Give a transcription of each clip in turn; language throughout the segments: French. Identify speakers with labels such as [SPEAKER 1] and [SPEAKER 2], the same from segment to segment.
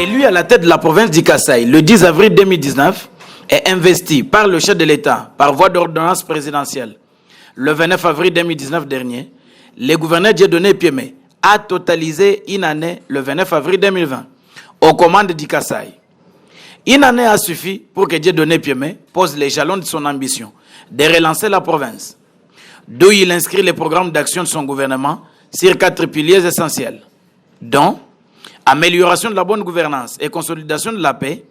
[SPEAKER 1] élu à la tête de la province du Kasaï le 10 avril 2019, est investi par le chef de l'État par voie d'ordonnance présidentielle. Le 29 avril 2019 dernier, le gouverneur Dieudonné Piémé a totalisé une année le 29 avril 2020 aux commandes du Kasaï. Une année a suffi pour que Dieudonné Piémé pose les jalons de son ambition de relancer la province, d'où il inscrit les programmes d'action de son gouvernement sur 4 piliers essentiels, dont amélioration de la bonne gouvernance et consolidation de la paix,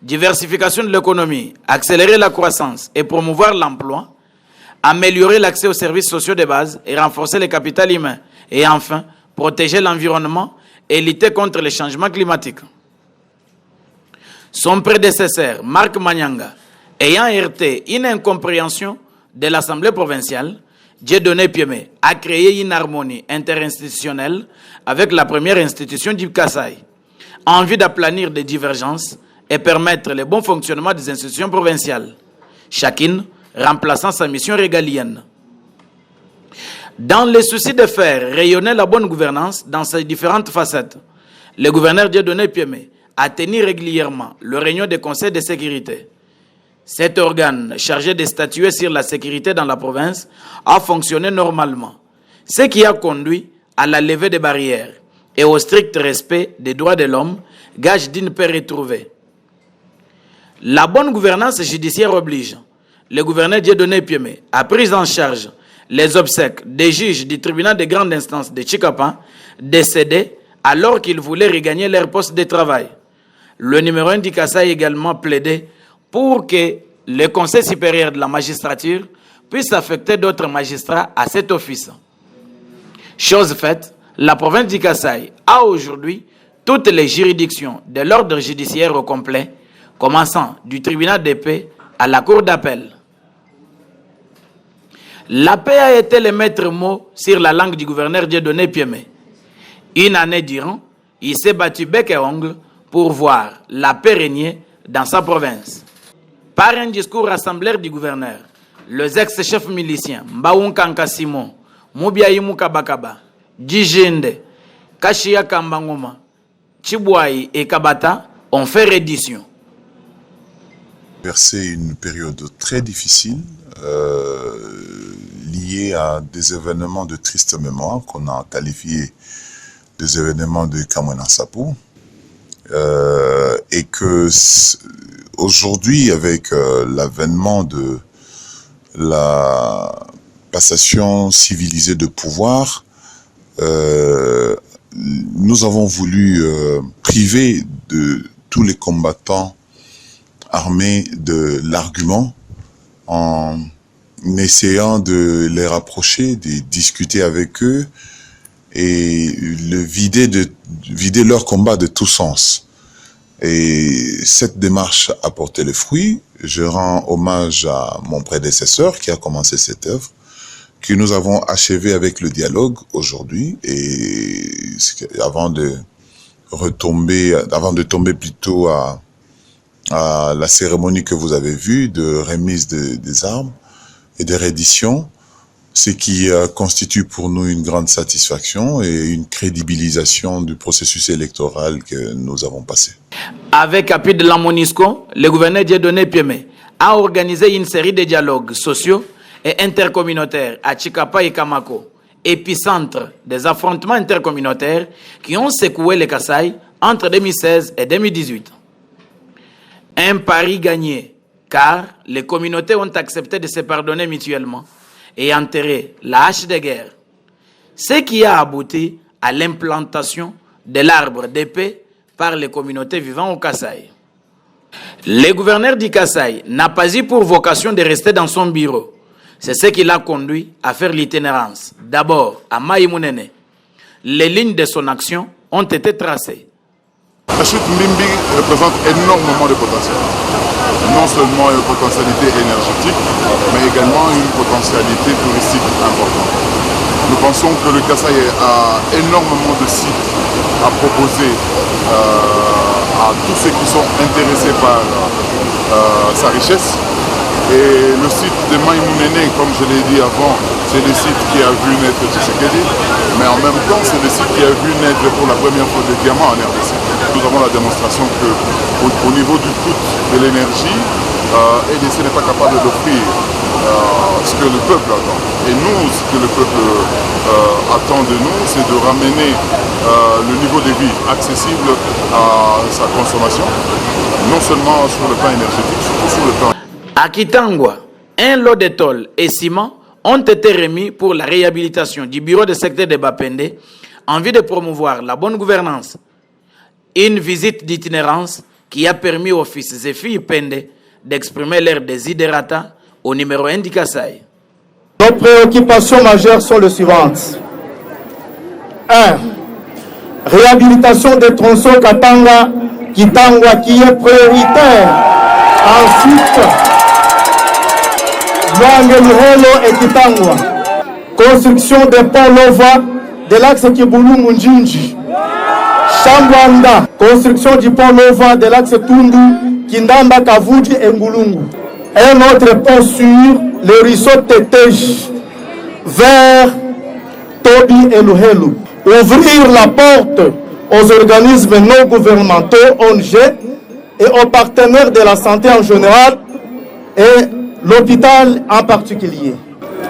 [SPEAKER 1] diversification de l'économie, accélérer la croissance et promouvoir l'emploi, améliorer l'accès aux services sociaux de base et renforcer le capital humain, et enfin, protéger l'environnement et lutter contre les changements climatiques. Son prédécesseur, Marc Manyanga, ayant heurté une incompréhension de l'Assemblée provinciale, Dieudonné Piémé a créé une harmonie interinstitutionnelle avec la première institution du Kasaï, en vue d'aplanir des divergences et permettre le bon fonctionnement des institutions provinciales, chacune remplaçant sa mission régalienne. Dans le souci de faire rayonner la bonne gouvernance dans ses différentes facettes, le gouverneur Dieudonné Piémé a tenu régulièrement le réunion des conseils de sécurité. Cet organe, chargé de statuer sur la sécurité dans la province, a fonctionné normalement, ce qui a conduit à la levée des barrières et au strict respect des droits de l'homme, gage d'une paix retrouvée. La bonne gouvernance judiciaire oblige. Le gouverneur Dieudonné Piémé a pris en charge les obsèques des juges du tribunal de grande instance de Tchikapa, décédés alors qu'ils voulaient regagner leur poste de travail. Le numéro 1 du Kasaï a également plaidé pour que le Conseil supérieur de la magistrature puisse affecter d'autres magistrats à cet office. Chose faite, la province du Kasaï a aujourd'hui toutes les juridictions de l'ordre judiciaire au complet, commençant du tribunal de paix à la cour d'appel. La paix a été le maître mot sur la langue du gouverneur Dieudonné Piémé. Une année durant, il s'est battu bec et ongle pour voir la paix régner dans sa province. Par un discours rassemblaire du gouverneur, les ex-chefs miliciens Mbaounkanka Simon, Moubiaïmou Kabakaba, Djijende, Kashia Kambangoma, Chibouaï et Kabata ont fait reddition.
[SPEAKER 2] Versé une période très difficile liée à des événements de triste mémoire qu'on a qualifiés des événements de Kamwena Sapou, et que aujourd'hui, avec l'avènement de la passation civilisée de pouvoir, nous avons voulu priver de tous les combattants armés de l'argument en essayant de les rapprocher, de discuter avec eux et vider leur combat de tout sens. Et cette démarche a porté les fruits. Je rends hommage à mon prédécesseur qui a commencé cette œuvre, que nous avons achevé avec le dialogue aujourd'hui, et avant de tomber plutôt à la cérémonie que vous avez vue de remise des armes et de reddition, ce qui constitue pour nous une grande satisfaction et une crédibilisation du processus électoral que nous avons passé.
[SPEAKER 1] Avec appui de la MONUSCO, le gouverneur Dieudonné Piémé a organisé une série de dialogues sociaux et intercommunautaires à Tchikapa et Kamako, épicentre des affrontements intercommunautaires qui ont secoué le Kasaï entre 2016 et 2018. Un pari gagné, car les communautés ont accepté de se pardonner mutuellement et enterrer la hache de guerre, ce qui a abouti à l'implantation de l'arbre de paix par les communautés vivant au Kasaï. Le gouverneur du Kasaï n'a pas eu pour vocation de rester dans son bureau. C'est ce qui l'a conduit à faire l'itinérance. D'abord à Maïmounene. Les lignes de son action ont été tracées.
[SPEAKER 3] La chute Mbimbi représente énormément de potentiel. Non seulement une potentialité énergétique, mais également une potentialité touristique importante. Nous pensons que le Kasaï a énormément de sites à proposer à tous ceux qui sont intéressés par sa richesse. Et le site de Maïmounene ramener, comme je l'ai dit avant, c'est le site qui a vu naître Tshisekedi, mais en même temps, c'est le site qui a vu naître pour la première fois des diamants en RDC. Nous avons la démonstration qu'au niveau du coût de l'énergie, RDC n'est pas capable d'offrir ce que le peuple attend. Et nous, ce que le peuple attend de nous, c'est de ramener le niveau de vie accessible à sa consommation, non seulement sur le plan énergétique, surtout sur le plan...
[SPEAKER 1] À Kitangwa, un lot de tôle et ciment ont été remis pour la réhabilitation du bureau de secteur de Bapende en vue de promouvoir la bonne gouvernance. Une visite d'itinérance qui a permis aux fils et filles Pende d'exprimer leurs desiderata au numéro 1 du Kasaï.
[SPEAKER 4] Nos préoccupations majeures sont les suivantes. 1. Réhabilitation des tronçons Katanga-Kitangwa qui est prioritaire. Ensuite, Luange-Luholo et Kitangwa. Construction des ponts Lova de l'axe Kibulungu-Njinji. Chambwanda. Construction du pont Lova de l'axe Tundu, Kindamba, Kavudi et Ngulungu. Un autre pont sur le ruisseau Tetej vers Tobi et Luhelu. Ouvrir la porte aux organismes non gouvernementaux, ONG, et aux partenaires de la santé en général et l'hôpital en particulier.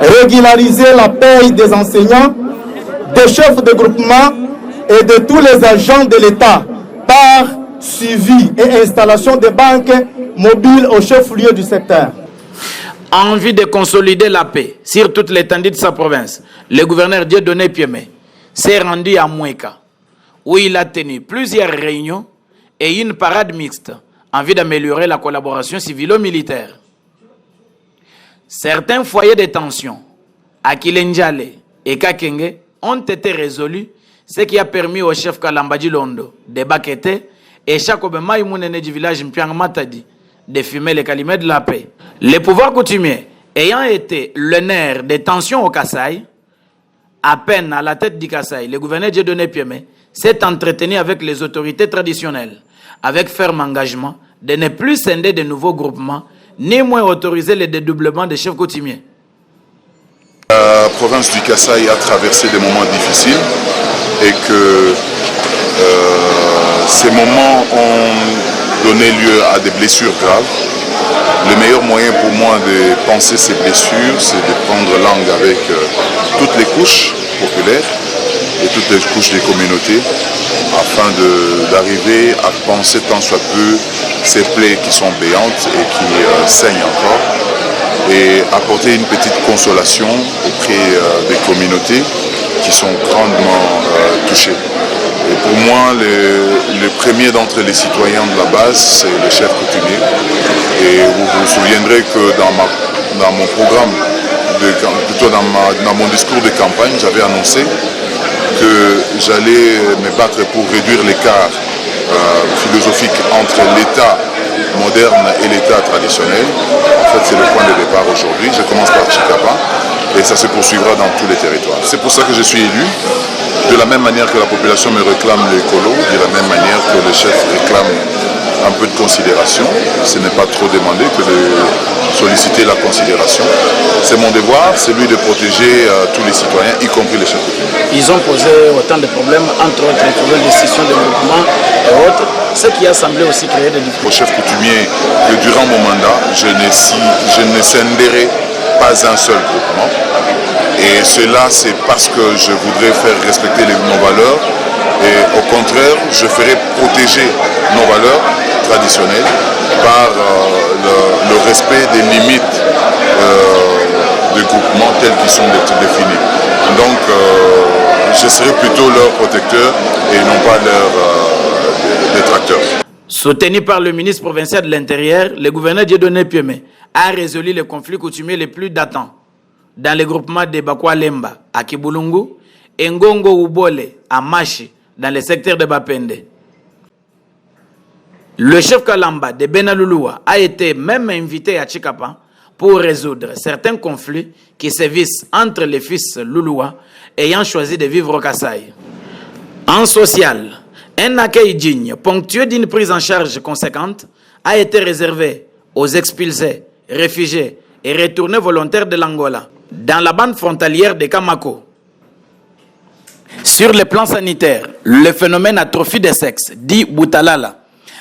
[SPEAKER 4] Régulariser la paye des enseignants, des chefs de groupement et de tous les agents de l'État par suivi et installation de banques mobiles au chef-lieu du secteur.
[SPEAKER 1] En vue de consolider la paix sur toute l'étendue de sa province, le gouverneur Dieudonné Piémé s'est rendu à Moueka, où il a tenu plusieurs réunions et une parade mixte en vue d'améliorer la collaboration civilo-militaire. Certains foyers de tension à Kilenjale et Kakenge ont été résolus, ce qui a permis au chef Kalambadji Londo de Bakete et Chakobe Maïmounene du village Mpiang Matadi de fumer les calimets de la paix. Les pouvoirs coutumiers ayant été le nerf des tensions au Kasaï, à peine à la tête du Kasaï, le gouverneur Dieudonné Piémé s'est entretenu avec les autorités traditionnelles, avec ferme engagement de ne plus scinder de nouveaux groupements, ni moins autoriser le dédoublement des chefs coutumiers.
[SPEAKER 3] La province du Kasaï a traversé des moments difficiles et que ces moments ont donné lieu à des blessures graves. Le meilleur moyen pour moi de penser ces blessures, c'est de prendre langue avec toutes les couches populaires et toutes les couches des communautés afin d'arriver à penser tant soit peu ces plaies qui sont béantes et qui saignent encore et apporter une petite consolation auprès des communautés qui sont grandement touchées. Et pour moi, le premier d'entre les citoyens de la base, c'est le chef coutumier. Et vous vous souviendrez que dans mon programme, plutôt dans mon discours de campagne, j'avais annoncé que j'allais me battre pour réduire l'écart philosophique entre l'État moderne et l'État traditionnel. En fait, c'est le point de départ aujourd'hui. Je commence par Chikapa et ça se poursuivra dans tous les territoires. C'est pour ça que je suis élu. De la même manière que la population me réclame l'écolo, de la même manière que le chef réclame un peu de considération. Ce n'est pas trop demandé que de solliciter la considération. C'est mon devoir, c'est lui de protéger tous les citoyens, y compris les chefs coutumiers.
[SPEAKER 1] Ils ont posé autant de problèmes, entre autres les problèmes de décision de groupement et autres, ce qui a semblé aussi créer des difficultés.
[SPEAKER 3] Au chef coutumier que durant mon mandat, je ne scinderai pas un seul groupement. Et cela, c'est parce que je voudrais faire respecter nos valeurs. Et au contraire, je ferai protéger nos valeurs traditionnelles par le respect des limites des groupements tels qu'ils sont définis. Donc, je serai plutôt leur protecteur et non pas leur détracteur.
[SPEAKER 1] Soutenu par le ministre provincial de l'Intérieur, le gouverneur Dieudonné Piémé a résolu les conflits coutumiers les plus datants dans les groupements de Bakwa Lemba à Kibulungu et Ngongo Ubole à Machi dans le secteur de Bapende. Le chef Kalamba de Benalulua a été même invité à Chikapa pour résoudre certains conflits qui sévissent entre les fils Lulua ayant choisi de vivre au Kasaï. En social, un accueil digne, ponctué d'une prise en charge conséquente, a été réservé aux expulsés, réfugiés et retournés volontaires de l'Angola, dans la bande frontalière de Kamako. Sur le plan sanitaire, le phénomène atrophie des sexes, dit Boutalala,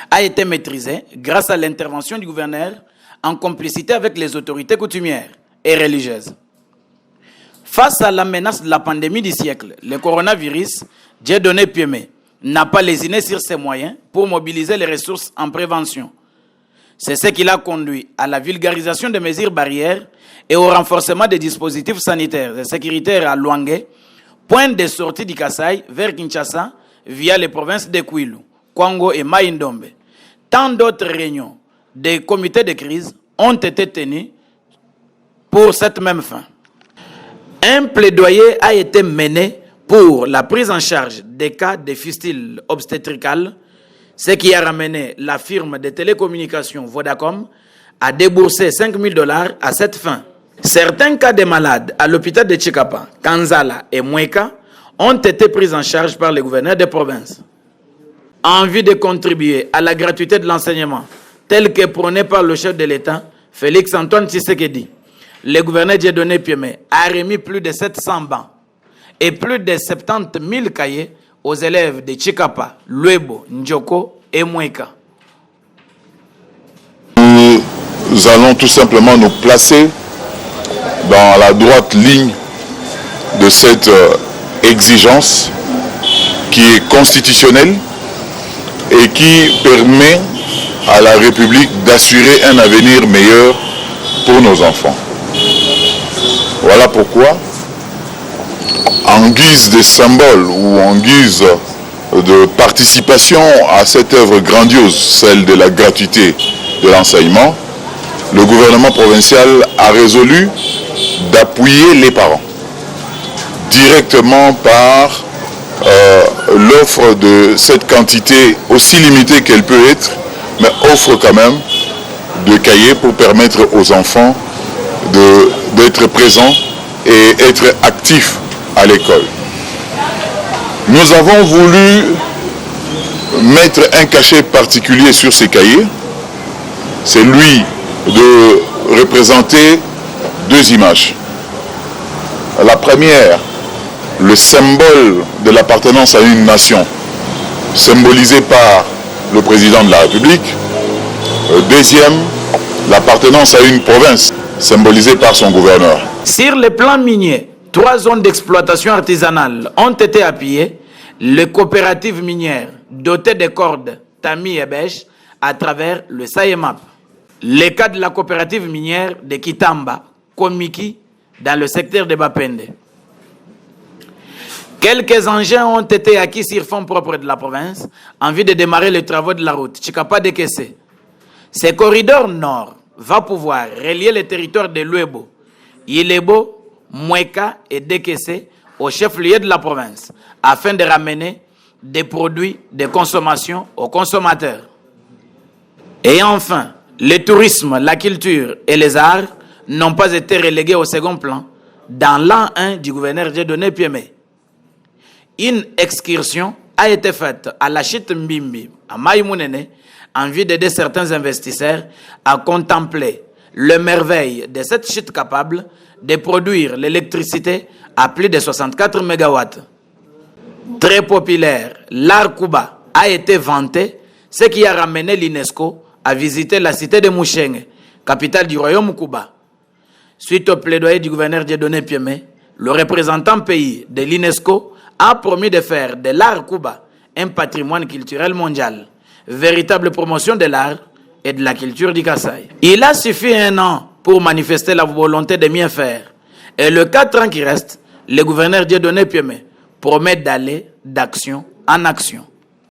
[SPEAKER 1] a été maîtrisé grâce à l'intervention du gouverneur en complicité avec les autorités coutumières et religieuses. Face à la menace de la pandémie du siècle, le coronavirus, Dieudonné Piémé n'a pas lésiné sur ses moyens pour mobiliser les ressources en prévention. C'est ce qui l'a conduit à la vulgarisation des mesures barrières et au renforcement des dispositifs sanitaires et sécuritaires à Luangue, point de sortie du Kasaï vers Kinshasa via les provinces de Kwilu, Kwango et Maïndombe. Tant d'autres réunions des comités de crise ont été tenues pour cette même fin. Un plaidoyer a été mené pour la prise en charge des cas de fistules obstétricales, ce qui a ramené la firme de télécommunications Vodacom à débourser $5,000 à cette fin. Certains cas de malades à l'hôpital de Chikapa, Kanzala et Mweka ont été pris en charge par les gouverneurs des provinces. En vue de contribuer à la gratuité de l'enseignement, tel que prôné par le chef de l'État, Félix Antoine Tshisekedi, le gouverneur Dieudonné Piémé a remis plus de 700 bancs et plus de 70 000 cahiers aux élèves de Chikapa, Luebo, Ndjoko et Mweka.
[SPEAKER 3] Nous allons tout simplement nous placer dans la droite ligne de cette exigence qui est constitutionnelle et qui permet à la République d'assurer un avenir meilleur pour nos enfants. Voilà pourquoi, en guise de symbole ou en guise de participation à cette œuvre grandiose, celle de la gratuité de l'enseignement, le gouvernement provincial a résolu d'appuyer les parents directement par l'offre de cette quantité aussi limitée qu'elle peut être, mais offre quand même de cahiers pour permettre aux enfants d'être présents et être actifs à l'école. Nous avons voulu mettre un cachet particulier sur ces cahiers, c'est lui de représenter deux images. La première, le symbole de l'appartenance à une nation, symbolisé par le président de la République. Deuxième, l'appartenance à une province, symbolisée par son gouverneur.
[SPEAKER 1] Sur le plan minier, 3 zones d'exploitation artisanale ont été appuyées. Les coopératives minières dotées de cordes tamis et bêches à travers le SAEMAP. Le cas de la coopérative minière de Kitamba, Komiki, dans le secteur de Bapende. Quelques engins ont été acquis sur fonds propres de la province en vue de démarrer les travaux de la route Chikapa-Dekese. Ce corridor nord va pouvoir relier les territoires de Luebo, Ilebo, Mweka et Dekese au chef-lieu de la province afin de ramener des produits de consommation aux consommateurs. Et enfin, le tourisme, la culture et les arts n'ont pas été relégués au second plan dans l'an 1 du gouverneur Dieudonné Piémé. Une excursion a été faite à la chute Mbimbi, à Maïmounene, en vue d'aider certains investisseurs à contempler le merveille de cette chute capable de produire l'électricité à plus de 64 MW. Très populaire, l'art Kuba a été vanté, ce qui a ramené l'UNESCO à visiter la cité de Moucheng, capitale du royaume Kuba. Suite au plaidoyer du gouverneur Dieudonné Piémé, le représentant pays de l'UNESCO a promis de faire de l'art Kuba un patrimoine culturel mondial, véritable promotion de l'art et de la culture du Kasaï. Il a suffi 1 an pour manifester la volonté de mieux faire. Et le 4 ans qui reste, le gouverneur Dieudonné Piémé promet d'aller d'action en action.